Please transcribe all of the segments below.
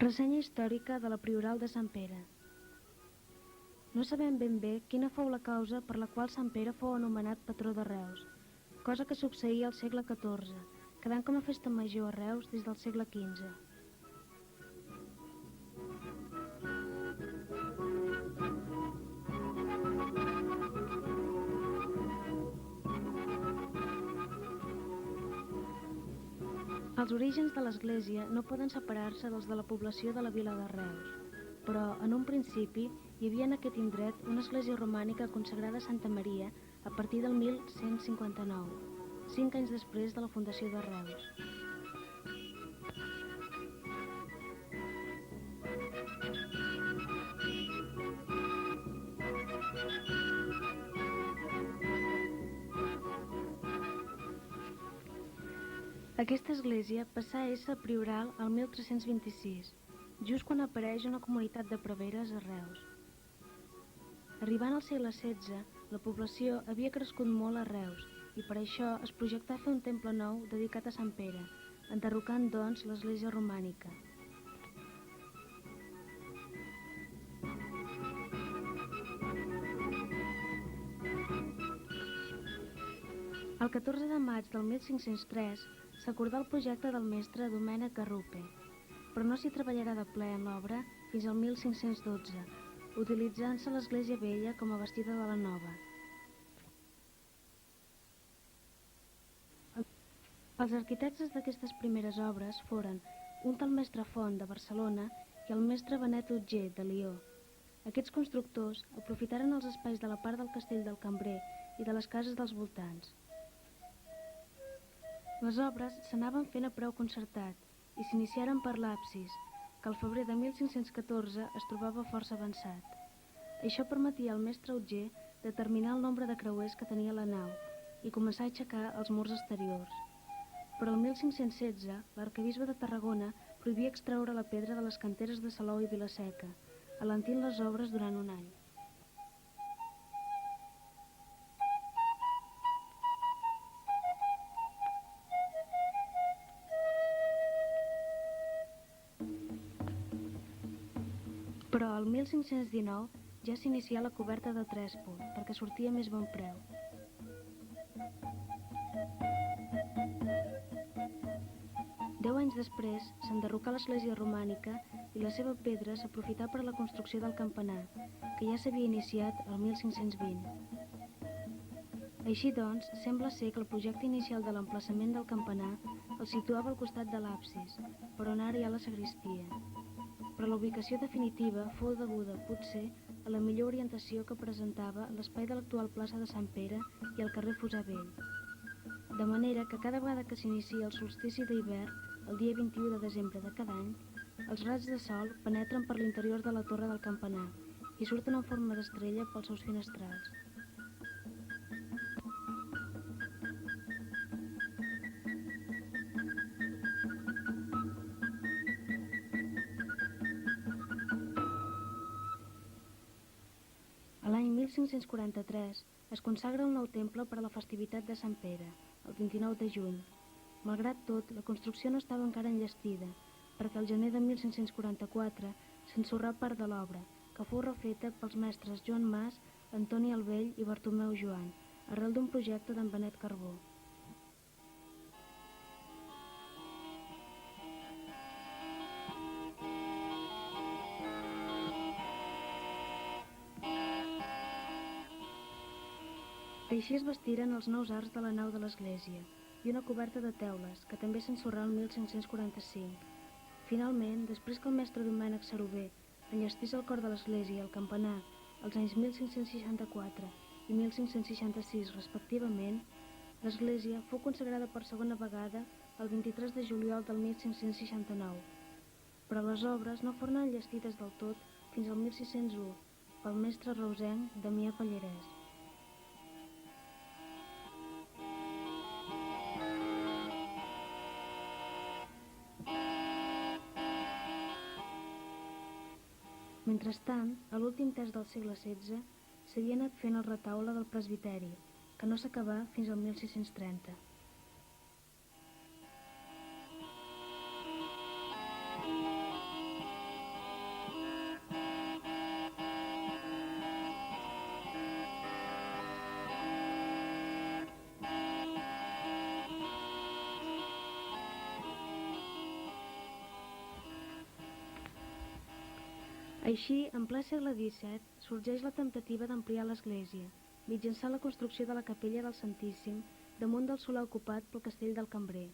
Ressenya històrica de la Prioral de Sant Pere. No sabem ben bé quina fou la causa per la qual Sant Pere fou anomenat patró de Reus, cosa que succeïa al segle XIV, quedant com a festa major a Reus des del segle XV. Els orígens de l'església no poden separar-se dels de la població de la vila de Reus, però en un principi hi havia en aquest indret una església romànica consagrada a Santa Maria a partir del 1159, 5 anys després de la fundació de Reus. Aquesta església passà a ésser prioral al 1326, just quan apareix una comunitat de preveres a Reus. Arribant al segle XVI, la població havia crescut molt a Reus i per això es projectà fer un temple nou dedicat a Sant Pere, enderrocant doncs l'església romànica. El 14 de maig del 1503 s'acordà el projecte del mestre Domènec Garrupe, però no s'hi treballarà de ple en l'obra fins al 1512, utilitzant-se l'església vella com a bastida de la nova. Els arquitectes d'aquestes primeres obres foren un tal mestre Font de Barcelona i el mestre Benet Otger de Lió. Aquests constructors aprofitaren els espais de la part del castell del Cambrer i de les cases dels voltants. Les obres s'anaven fent a preu concertat i s'iniciaren per l'absis, que al febrer de 1514 es trobava força avançat. Això permetia al mestre Otger determinar el nombre de creuers que tenia la nau i començar a aixecar els murs exteriors. Però el 1516 l'arquebisbe de Tarragona prohibia extreure la pedra de les canteres de Salou i Vilaseca, alentint les obres durant un any. Però el 1519 ja s'inicià la coberta de trèspol, perquè sortia més bon preu. Deu anys després s'enderrocà l'església romànica i la seva pedra s'aprofità per a la construcció del campanar, que ja s'havia iniciat el 1520. Així doncs, sembla ser que el projecte inicial de l'emplaçament del campanar el situava al costat de l'absis, per on ara hi ha la sagristia. Però la ubicació definitiva fou deguda, potser, a la millor orientació que presentava l'espai de l'actual plaça de Sant Pere i el carrer Fossar Vell. De manera que cada vegada que s'inicia el solstici d'hivern, el dia 21 de desembre de cada any, els raigs de sol penetren per l'interior de la torre del campanar i surten en forma d'estrella pels seus finestrals. L'any 1543 es consagra un nou temple per a la festivitat de Sant Pere, el 29 de juny. Malgrat tot, la construcció no estava encara enllestida, perquè el gener de 1544 s'ensorrà part de l'obra, que fou refeta pels mestres Joan Mas, Antoni el Vell i Bartomeu Joan, arrel d'un projecte d'en Benet Carbó. Així es bastiren els nous arcs de la nau de l'església i una coberta de teules, que també s'ensorrà el 1545. Finalment, després que el mestre Domènec Sarover enllestís el cor de l'església i el campanar els anys 1564 i 1566 respectivament, l'església fou consagrada per segona vegada el 23 de juliol del 1569. Però les obres no foren enllestides del tot fins al 1601 pel mestre reusenc Damià Pallarès. Mentrestant, a l'últim terç del segle XVI, s'havia anat fent el retaule del presbiteri, que no s'acabà fins al 1630. Així, en ple segle XVII, sorgeix la temptativa d'ampliar l'església, mitjançant la construcció de la capella del Santíssim damunt del solar ocupat pel castell del Cambrer.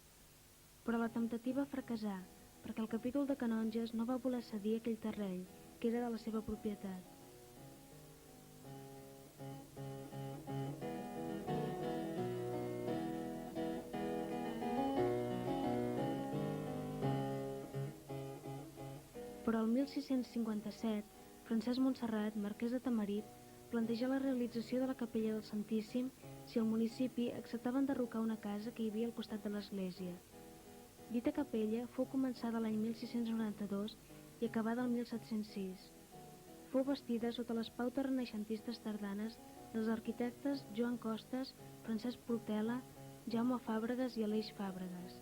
Però la temptativa fracassà, perquè el capítol de canonges no va voler cedir aquell terreny, que era de la seva propietat. Però el 1657, Francesc Montserrat, marquès de Tamarit, plantejà la realització de la capella del Santíssim si el municipi acceptava enderrocar una casa que hi havia al costat de l'església. Dita capella fou començada l'any 1692 i acabada el 1706. Fou bastida sota les pautes renaixentistes tardanes dels arquitectes Joan Costes, Francesc Portela, Jaume Fàbregas i Aleix Fàbregas.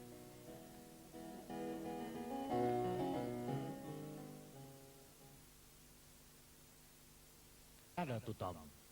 Ara tothom.